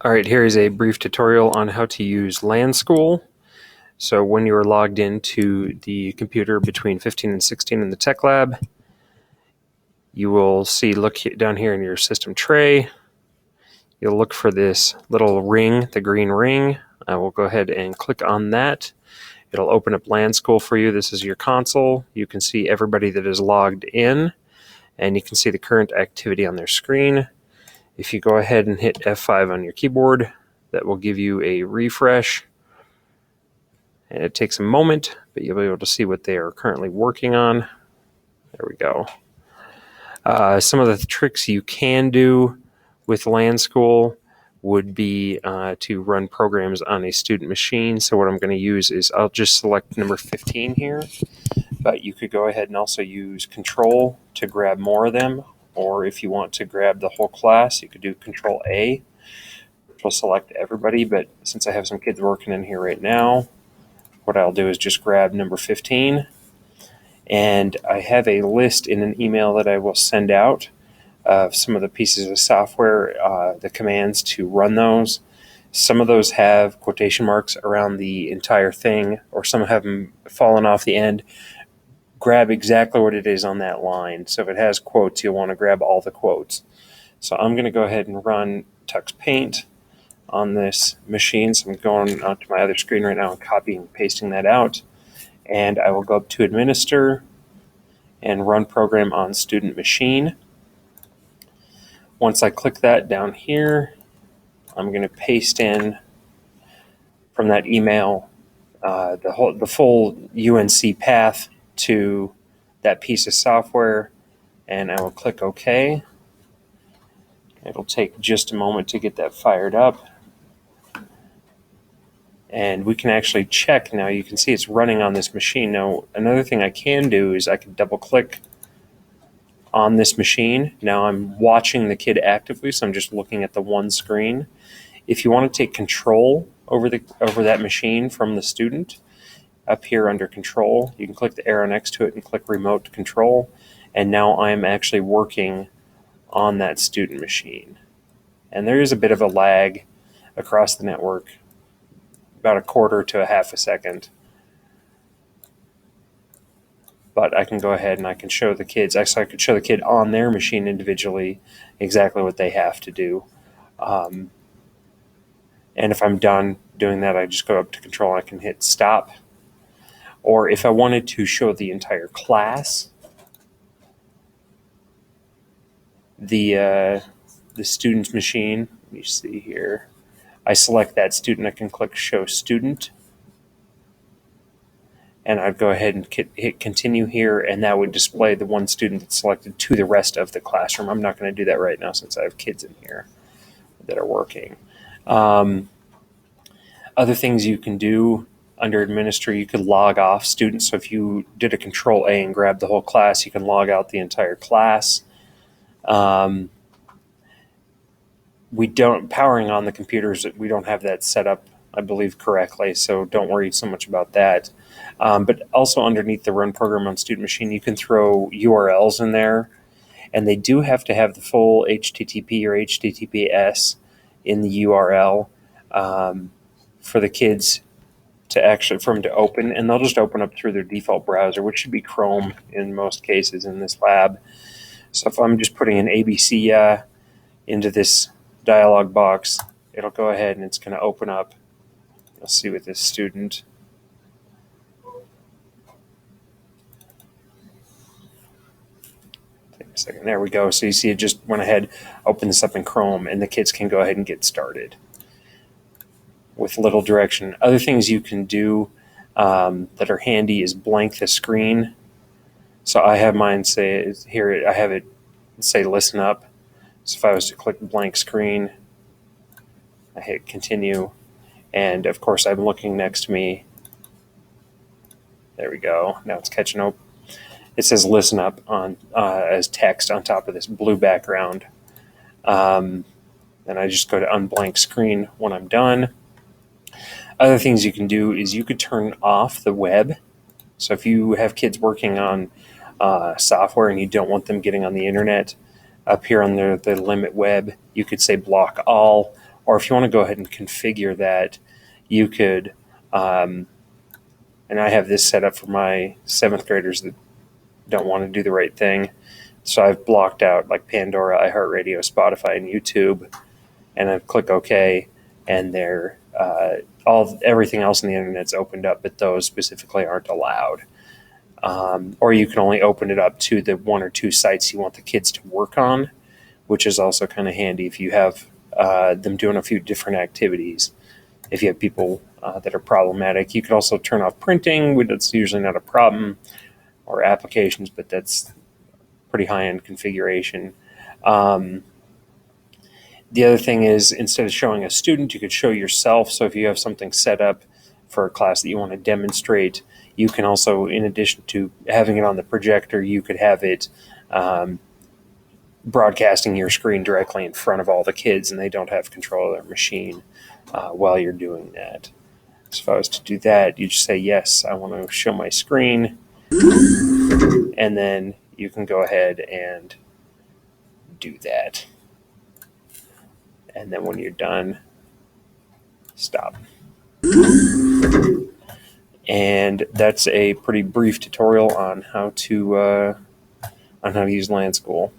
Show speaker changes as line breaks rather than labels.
All right, here is a brief tutorial on how to use LANSchool. So when you are logged into the computer between 15 and 16 in the tech lab, you will see, look down here in your system tray, you'll look for this little ring, the green ring. I will go ahead and click on that. It'll open up LANSchool for you. This is your console. You can see everybody that is logged in, and you can see the current activity on their screen. If you go ahead and hit F5 on your keyboard, that will give you a refresh. And it takes a moment, but you'll be able to see what they are currently working on. There we go. Some of the tricks you can do with LANSchool would be to run programs on a student machine. So what I'm going to use is I'll just select number 15 here, but you could go ahead and also use Control to grab more of them. Or if you want to grab the whole class, you could do Control A, which will select everybody. But since I have some kids working in here right now, what I'll do is just grab number 15. And I have a list in an email that I will send out of some of the pieces of software, the commands to run those. Some of those have quotation marks around the entire thing, or some have them fallen off the end. Grab exactly what it is on that line. So if it has quotes, you'll want to grab all the quotes. So I'm going to go ahead and run Tux Paint on this machine. So I'm going onto my other screen right now and copying and pasting that out. And I will go up to Administer and Run Program on Student Machine. Once I click that down here, I'm going to paste in from that email the full UNC path to that piece of software, and I will click OK. It'll take just a moment to get that fired up. And we can actually check now. You can see it's running on this machine. Now, another thing I can do is I can double click on this machine. Now I'm watching the kid actively, so I'm just looking at the one screen. If you want to take control over that machine from the student, up here under Control, you can click the arrow next to it and click Remote Control. And now I'm actually working on that student machine. And there is a bit of a lag across the network, about a quarter to a half a second. But I can go ahead and I can show the kids. Actually, I could show the kid on their machine individually exactly what they have to do. And if I'm done doing that, I just go up to Control and I can hit Stop. Or if I wanted to show the entire class, the student's machine, let me see here. I select that student, I can click Show Student. And I'd go ahead and hit Continue here, and that would display the one student that's selected to the rest of the classroom. I'm not going to do that right now since I have kids in here that are working. Other things you can do under Administer, you could log off students. So if you did a Control A and grabbed the whole class, you can log out the entire class. We don't, powering on the computers, we don't have that set up, I believe, correctly, so don't worry so much about that. But also underneath the Run Program on Student Machine, you can throw URLs in there, and they do have to have the full HTTP or HTTPS in the URL for the kids to actually, for them to open, and they'll just open up through their default browser, which should be Chrome in most cases in this lab. So if I'm just putting an ABC into this dialog box, it'll go ahead and it's going to open up. You'll see with this student. Take a second. There we go. So you see it just went ahead, opened this up in Chrome, and the kids can go ahead and get started with little direction. Other things you can do that are handy is blank the screen. So I have mine say here, I have it say listen up. So if I was to click blank screen, I hit continue, and of course I'm looking next to me. There we go. Now it's catching up. It says listen up on as text on top of this blue background. And I just go to unblank screen when I'm done. Other things you can do is you could turn off the web. So if you have kids working on software and you don't want them getting on the internet, up here on the limit web, you could say block all, Or if you want to go ahead and configure that, you could, and I have this set up for my 7th graders that don't want to do the right thing. So I've blocked out like Pandora, iHeartRadio, Spotify, and YouTube, and I click OK, and they're everything else on the internet's opened up, but those specifically aren't allowed. Or you can only open it up to the 1 or 2 sites you want the kids to work on, which is also kind of handy if you have them doing a few different activities. If you have people that are problematic, you could also turn off printing, which that's usually not a problem, or applications, but that's pretty high-end configuration. The other thing is, instead of showing a student, you could show yourself. So if you have something set up for a class that you want to demonstrate, you can also, in addition to having it on the projector, you could have it broadcasting your screen directly in front of all the kids, and they don't have control of their machine while you're doing that. So if I was to do that, you just say, yes, I want to show my screen, and then you can go ahead and do that. And then when you're done, stop. And that's a pretty brief tutorial on how to use LANSchool.